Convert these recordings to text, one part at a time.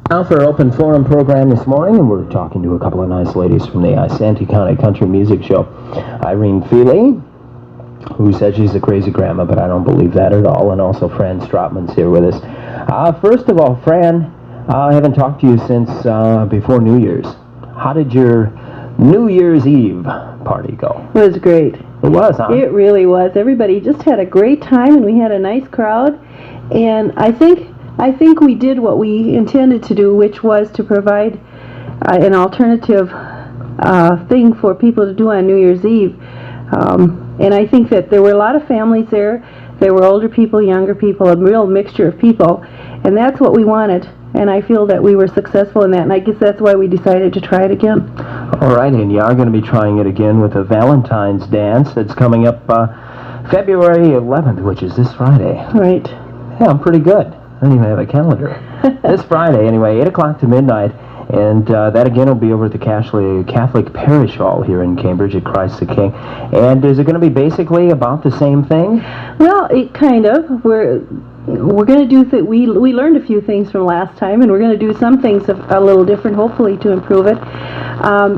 Now for our open forum program this morning, and we're talking to a couple of nice ladies from the Santee County Country Music Show. Irene Fealy, who said she's a crazy grandma, but I don't believe that at all, and also Fran Strodtman's here with us. First of all, Fran, I haven't talked to you since before New Year's. How did your New Year's Eve party go? It was great. It was, huh? It really was. Everybody just had a great time, and we had a nice crowd, and I think we did what we intended to do, which was to provide an alternative thing for people to do on New Year's Eve. And I think that there were a lot of families there. There were older people, younger people, a real mixture of people. And that's what we wanted. And I feel that we were successful in that. And I guess that's why we decided to try it again. All right, and you are going to be trying it again with a Valentine's dance that's coming up February 11th, which is this Friday. Right. Yeah, I'm pretty good. I don't even have a calendar. This Friday, anyway, 8 o'clock to midnight, and that again will be over at the Catholic Parish Hall here in Cambridge at Christ the King. And is it going to be basically about the same thing? Well, it kind of. We're going to do we learned a few things from last time, and we're going to do some things a little different, hopefully, to improve it.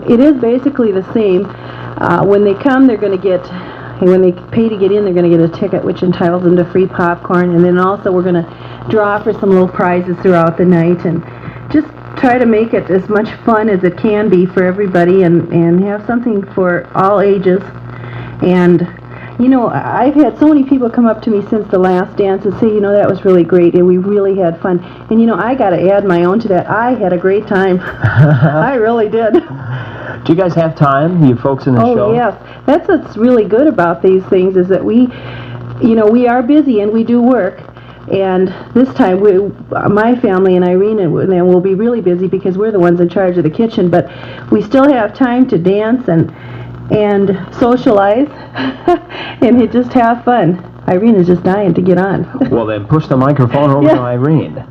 It is basically the same. When they come, they're going to get. And when they pay to get in, they're going to get a ticket, which entitles them to free popcorn. And then also we're going to draw for some little prizes throughout the night and just try to make it as much fun as it can be for everybody and have something for all ages. And, you know, I've had so many people come up to me since the last dance and say, you know, that was really great and we really had fun. And, you know, I got to add my own to that. I had a great time. I really did. Do you guys have time, you folks in the show? Oh, yes. That's what's really good about these things is that we are busy and we do work. And this time, my family and Irene and will be really busy because we're the ones in charge of the kitchen. But we still have time to dance and socialize and just have fun. Irene is just dying to get on. Well, then push the microphone over to Irene.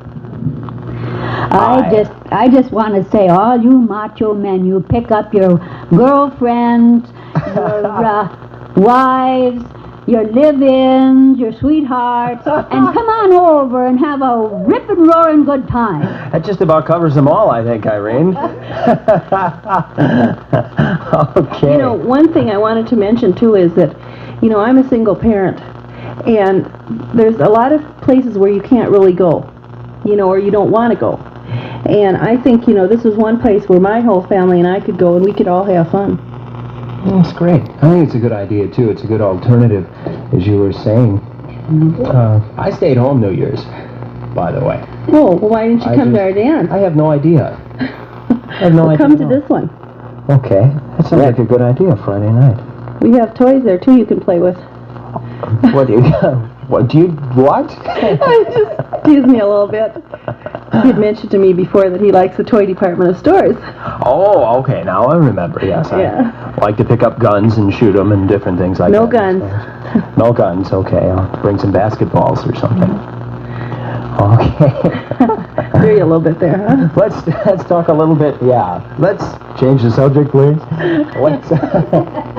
I just want to say, all you macho men, you pick up your girlfriends, your wives, your live-ins, your sweethearts, and come on over and have a ripping, roaring good time. That just about covers them all, I think, Irene. Okay. You know, one thing I wanted to mention, too, is that, you know, I'm a single parent, and there's a lot of places where you can't really go, you know, or you don't want to go. And I think, you know, this is one place where my whole family and I could go and we could all have fun. That's great. I think it's a good idea, too. It's a good alternative, as you were saying. I stayed home New Year's, by the way. Oh, well, why didn't you come to our dance? I have no idea. I have no idea. Come to this one. Okay. That sounds like a good idea, Friday night. We have toys there, too, you can play with. What do you... What? Just tease me a little bit. He had mentioned to me before that he likes the toy department of stores. Oh, okay. Now I remember. Yes, yeah. I like to pick up guns and shoot them and different things like that. No guns. No guns. Okay. I'll bring some basketballs or something. Okay. Hear you a little bit there, huh? Let's talk a little bit. Yeah. Let's change the subject, please. Let's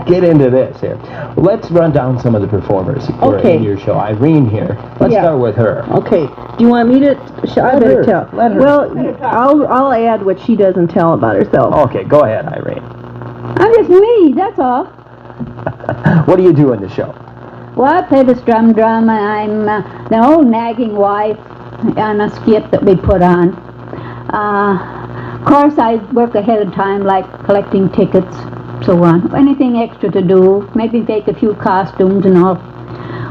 get into this here. Let's run down some of the performers who are in your show. Irene here. Let's start with her. Okay. Do you want me to? I better tell. Let her. Well, I'll add what she doesn't tell about herself. Okay. Go ahead, Irene. I'm just me. That's all. What do you do in the show? Well, I play the strum drum, and I'm the old nagging wife on a skit that we put on. Of course, I work ahead of time, like collecting tickets, so on. Anything extra to do, maybe make a few costumes and all.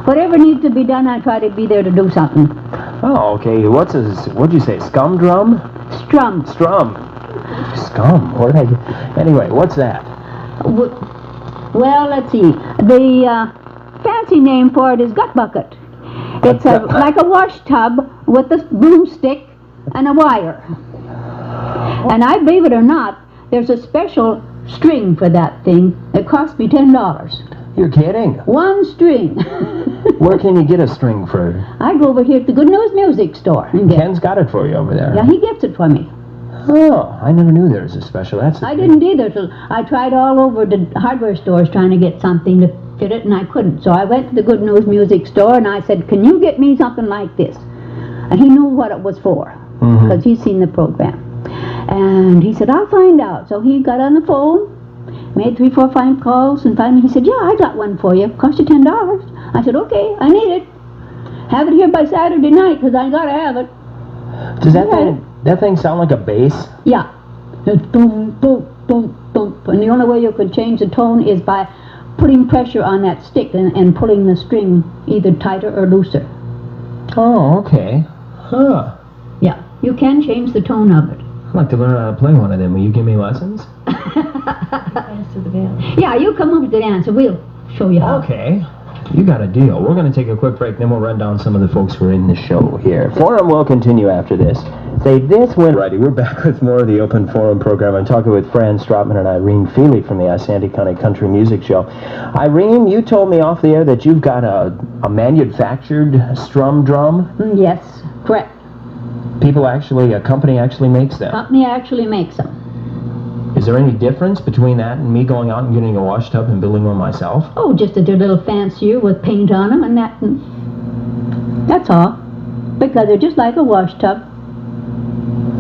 Whatever needs to be done, I try to be there to do something. Oh, okay. What'd you say, scum drum? Strum. Strum. Scum. Anyway, what's that? Well, let's see. The fancy name for it is gut bucket. It's like a wash tub with a broomstick and a wire. And I believe it or not, there's a special string for that thing. It cost me $10. You're kidding? One string. Where can you get a string for? I go over here to the Good News Music Store. Ken's got it for you over there. Yeah, he gets it for me. Oh, I never knew there was a special. I didn't either. So I tried all over the hardware stores trying to get something to fit it, and I couldn't. So I went to the Good News Music Store, and I said, can you get me something like this? And he knew what it was for. because he's seen the program. And he said, I'll find out. So he got on the phone, made 3, 4, 5 calls, and finally he said, yeah, I got one for you. Cost you $10. I said, okay, I need it. Have it here by Saturday night, because I got to have it. Does that thing sound like a bass? Yeah. Boom, boom, boom, boom. And the only way you could change the tone is by putting pressure on that stick and pulling the string either tighter or looser. Oh, okay. Huh. Yeah, you can change the tone of it. I'd like to learn how to play one of them. Will you give me lessons? Yeah, you come over to the dance and we'll show you how. Okay. You got a deal. We're going to take a quick break, then we'll run down some of the folks who are in the show here. Forum will continue after this. Say this when... Righty, we're back with more of the Open Forum program. I'm talking with Fran Strodtman and Irene Fealy from the Isanti County Country Music Show. Irene, you told me off the air that you've got a manufactured strum drum? Yes, correct. A company actually makes them? Company actually makes them. Is there any difference between that and me going out and getting a wash tub and building one myself? Oh, just that they're a little fancier with paint on them and that's all. Because they're just like a wash tub.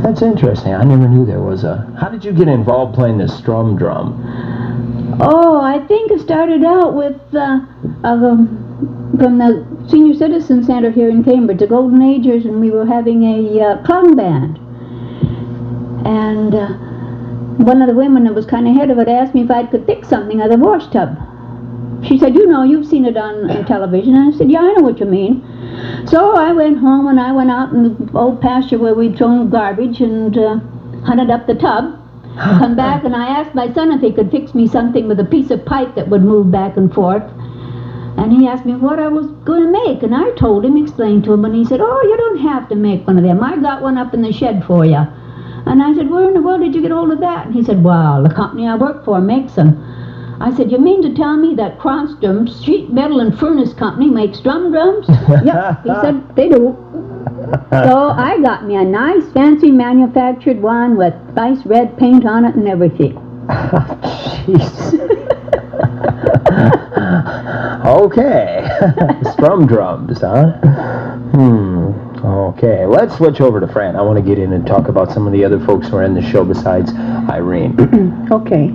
That's interesting. I never knew there was a... How did you get involved playing the strum drum? Oh, I think it started out with from the Senior Citizen Center here in Cambridge, the Golden Agers, and we were having a clown band. And one of the women that was kind of head of it asked me if I could fix something out of the wash tub. She said, you've seen it on television. And I said, yeah, I know what you mean. So I went home and I went out in the old pasture where we'd thrown garbage and hunted up the tub. Come back and I asked my son if he could fix me something with a piece of pipe that would move back and forth. And he asked me what I was going to make. And I told him, explained to him, and he said, oh, you don't have to make one of them. I got one up in the shed for you. And I said, where in the world did you get hold of that? And he said, well, the company I work for makes them. I said, you mean to tell me that Cronstrom Street Metal and Furnace Company makes drum drums? Yep, he said, they do. So I got me a nice fancy manufactured one with nice red paint on it and everything. Jeez. Okay. Strum drums, huh? Okay, let's switch over to Fran. I want to get in and talk about some of the other folks who are in the show besides Irene. Okay.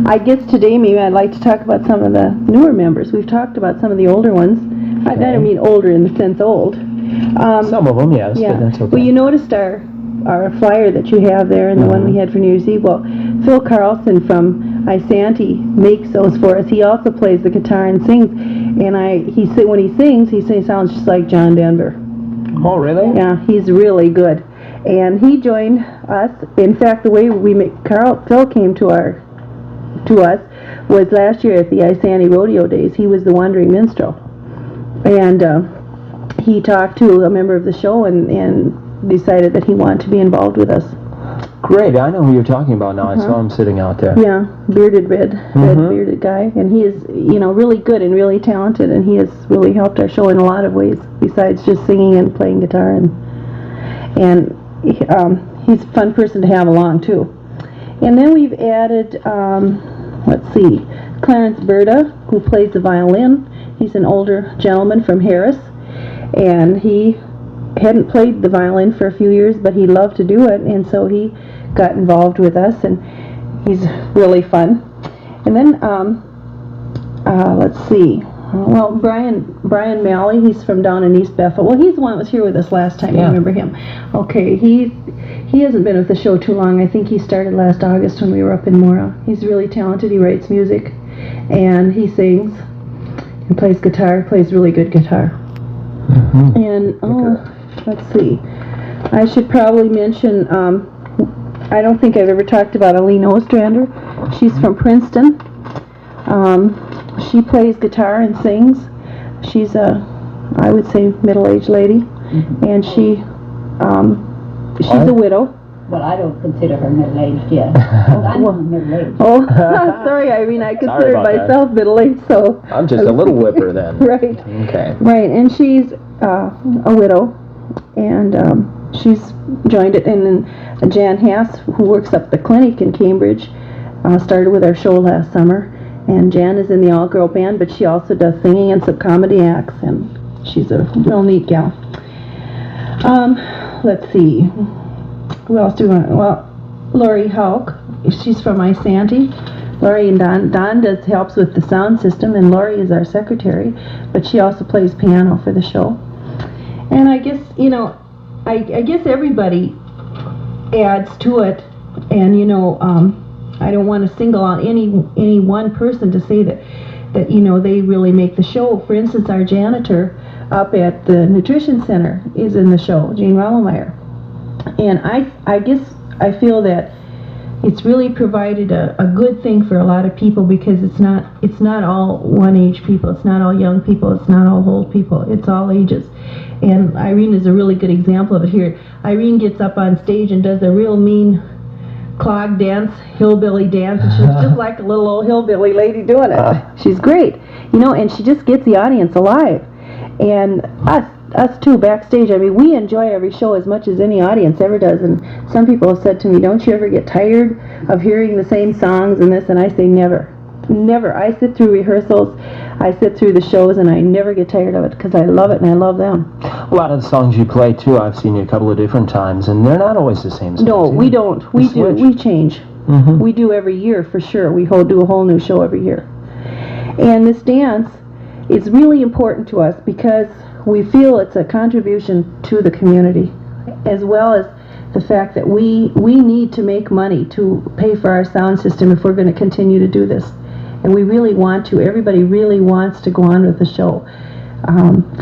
I guess today maybe I'd like to talk about some of the newer members. We've talked about some of the older ones. I don't mean older in the sense old. Some of them, yes, yeah. But that's okay. Well, you noticed our flyer that you have there and the one we had for New Year's Eve. Well, Phil Carlson from Isanti makes those for us. He also plays the guitar and sings. And when he sings, he sounds just like John Denver. Oh, really? Yeah, he's really good. And he joined us. In fact, the way Phil came to us was last year at the Isanti Rodeo Days. He was the wandering minstrel. And he talked to a member of the show and decided that he wanted to be involved with us. Great, I know who you're talking about now. I saw him sitting out there. Yeah, bearded bearded guy. And he is, really good and really talented, and he has really helped our show in a lot of ways, besides just singing and playing guitar. And he's a fun person to have along, too. And then we've added, Clarence Berta, who plays the violin. He's an older gentleman from Harris, and he hadn't played the violin for a few years, but he loved to do it, and so he got involved with us, and he's really fun. And then, Brian Malley, he's from down in East Bethel. Well, he's the one that was here with us last time, you remember him. Okay, he hasn't been with the show too long. I think he started last August when we were up in Mora. He's really talented. He writes music, and he sings, and plays guitar, plays really good guitar. And, let's see. I should probably mention, I don't think I've ever talked about Aline Ostrander. She's from Princeton. She plays guitar and sings. She's I would say, middle-aged lady. And she's a widow. Well, I don't consider her middle-aged yet. I'm middle-aged. Oh, sorry, Irene. I consider myself middle-aged, so... I'm just a little whipper then. Right. Okay. Right, and she's a widow, and she's joined it. And then Jan Hass, who works up at the clinic in Cambridge, started with our show last summer. And Jan is in the all-girl band, but she also does singing and some comedy acts, and she's a real neat gal. Let's see. Who else do we want? Well, Lori Hauk. She's from Isanti. Lori and Don helps with the sound system, and Lori is our secretary, but she also plays piano for the show. And I guess, I guess everybody adds to it, and I don't want to single out any one person to say that they really make the show. For instance, our janitor up at the nutrition center is in the show, Jean Rollemeyer. And I guess I feel that it's really provided a good thing for a lot of people, because it's not all one-age people, it's not all young people, it's not all old people, it's all ages. And Irene is a really good example of it here. Irene gets up on stage and does a real mean clog dance, hillbilly dance, and she's just like a little old hillbilly lady doing it. She's great, and she just gets the audience alive. And us too, backstage, I mean, we enjoy every show as much as any audience ever does. And some people have said to me, don't you ever get tired of hearing the same songs and this? And I say never. Never. I sit through rehearsals, I sit through the shows, and I never get tired of it, because I love it and I love them. A lot of the songs you play, too, I've seen you a couple of different times, and they're not always the same songs. No, we don't. We do. We change. Mm-hmm. We do every year, for sure. We do a whole new show every year. And this dance is really important to us, because we feel it's a contribution to the community, as well as the fact that we need to make money to pay for our sound system if we're going to continue to do this. And we really want to. Everybody really wants to go on with the show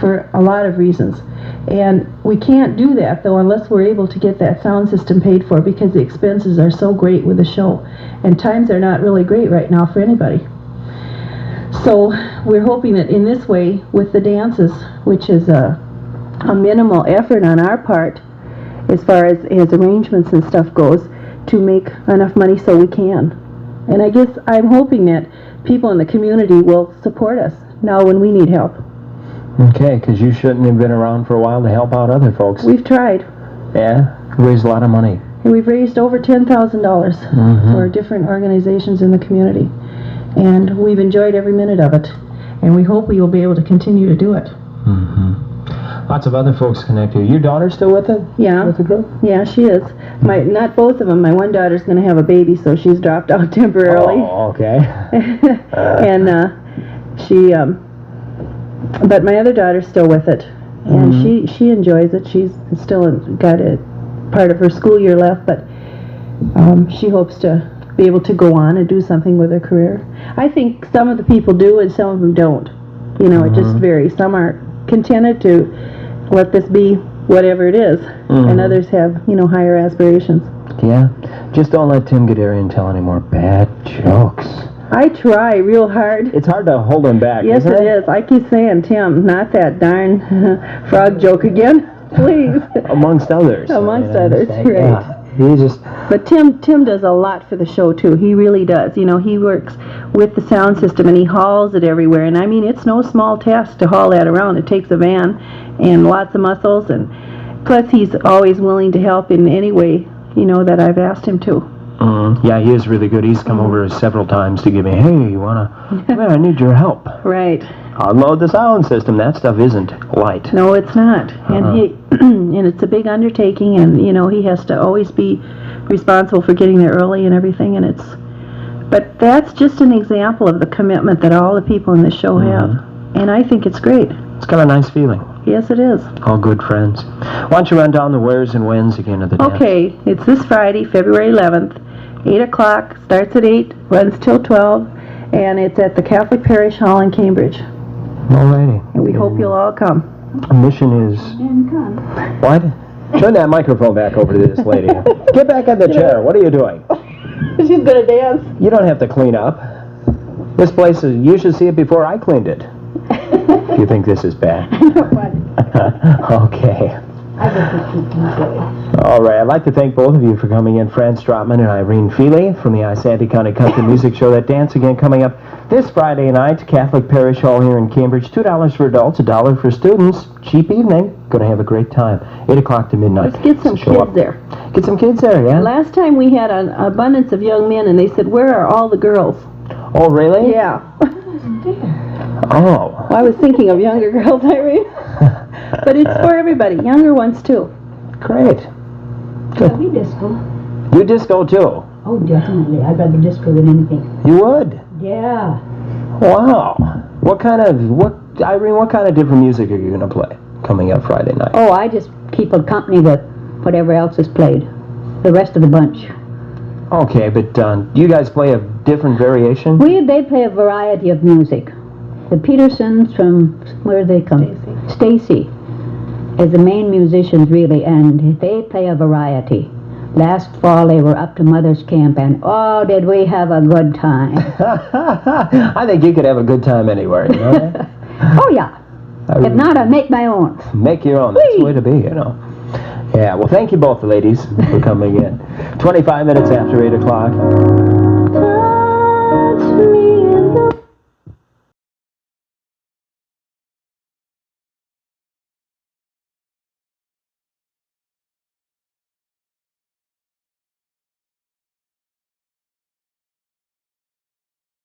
for a lot of reasons. And we can't do that, though, unless we're able to get that sound system paid for, because the expenses are so great with the show. And times are not really great right now for anybody. So we're hoping that in this way, with the dances, which is a minimal effort on our part, as far as arrangements and stuff goes, to make enough money so we can. And I guess I'm hoping that people in the community will support us now when we need help. Okay, because you shouldn't have been around for a while to help out other folks. We've tried. Yeah? Raised a lot of money. And we've raised over $10,000 for different organizations in the community. And we've enjoyed every minute of it. And we hope we will be able to continue to do it. Mm-hmm. Lots of other folks connected. Your daughter's still with it? Yeah. With the group? Yeah, she is. Not both of them. My one daughter's going to have a baby, so she's dropped out temporarily. Oh, okay. And but my other daughter's still with it. And she enjoys it. She's still got a part of her school year left, but she hopes to be able to go on and do something with her career. I think some of the people do and some of them don't. It just varies. Some are contented to let this be whatever it is, and others have, higher aspirations. Yeah. Just don't let Tim Guderian tell any more bad jokes. I try real hard. It's hard to hold him back, Yes, isn't it? it is. I keep saying, Tim, not that darn frog joke again, please. Amongst others. Amongst others, right. Yeah. He just... But Tim does a lot for the show, too. He really does. He works with the sound system, and he hauls it everywhere. And, I mean, it's no small task to haul that around. It takes a van and lots of muscles. And plus, he's always willing to help in any way, that I've asked him to. Yeah, he is really good. He's come over several times to give me, hey, you want to... Well, I need your help. Right. Unload the sound system. That stuff isn't light. No, it's not. And and it's a big undertaking, and he has to always be responsible for getting there early and everything. But that's just an example of the commitment that all the people in the show have, and I think it's great. It's got a nice feeling. Yes, it is. All good friends. Why don't you run down the wheres and whens again of the dance? Okay, it's this Friday, February 11th, 8 o'clock. Starts at 8, runs till 12, and it's at the Catholic Parish Hall in Cambridge. Alrighty. And we hope you'll all come. Mission is... What? Turn that microphone back over to this lady. Get back in the chair. What are you doing? She's gonna dance. You don't have to clean up. This place is... You should see it before I cleaned it. If you think this is bad. Okay. All right, I'd like to thank both of you for coming in, Fran Strodtman and Irene Feely from the Isanti County Country Music Show. That dance again coming up this Friday night, Catholic Parish Hall here in Cambridge. $2 for adults, $1 for students. Cheap evening. Going to have a great time. 8 o'clock to midnight. Let's get some kids there. Get some kids there, yeah? Last time we had an abundance of young men, and they said, where are all the girls? Oh, really? Yeah. Oh. Well, I was thinking of younger girls, Irene. But it's for everybody, younger ones too. Great. We disco. You disco too? Oh, definitely. I'd rather disco than anything. You would? Yeah. Wow. Irene, what kind of different music are you going to play coming up Friday night? Oh, I just keep a company with whatever else is played. The rest of the bunch. Okay, but do you guys play a different variation? They play a variety of music. The Petersons from, where do they come? Stacy is the main musicians really, and they play a variety. Last fall they were up to Mother's Camp, and oh, did we have a good time. I think you could have a good time anywhere, you know that? Oh, yeah. If not, I'd make my own. Make your own. That's the way to be, you know. Yeah, well, thank you both, ladies, for coming in. 25 minutes after 8 o'clock. Touch me in the